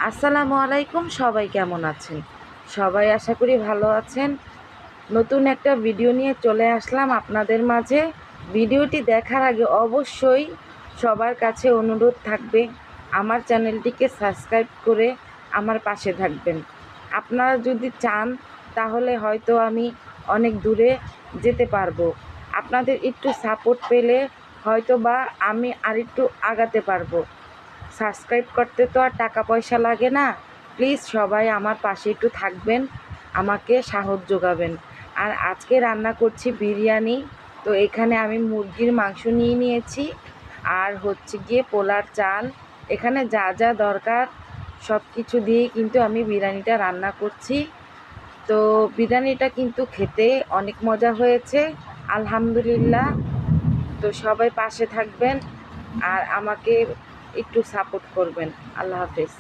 আসসালামু আলাইকুম। সবাই কেমন আছেন? সবাই আশা করি ভালো আছেন। নতুন একটা ভিডিও নিয়ে চলে আসলাম আপনাদের মাঝে। ভিডিওটি দেখার আগে অবশ্যই সবার কাছে অনুরোধ থাকবে আমার চ্যানেলটিকে সাবস্ক্রাইব করে আমার পাশে থাকবেন। আপনারা যদি চান তাহলে হয়তো আমি অনেক দূরে যেতে পারবো। আপনাদের একটু সাপোর্ট পেলে হয়তো বা আমি আরেকটু আগাতে পারবো। সাবস্ক্রাইব করতে তো আর টাকা পয়সা লাগে না। প্লিজ সবাই আমার পাশে একটু থাকবেন, আমাকে সাহস যোগাবেন। আর আজকে রান্না করছি বিরিয়ানি। তো এখানে আমি মুরগির মাংস নিয়ে নিয়েছি, আর হচ্ছে গিয়ে পোলার চাল। এখানে যা যা দরকার সব কিছু দিয়েই কিন্তু আমি বিরিয়ানিটা রান্না করছি। তো বিরিয়ানিটা কিন্তু খেতে অনেক মজা হয়েছে, আলহামদুলিল্লাহ। তো সবাই পাশে থাকবেন আর আমাকে একটু সাপোর্ট করবেন। আল্লাহ হাফেজ।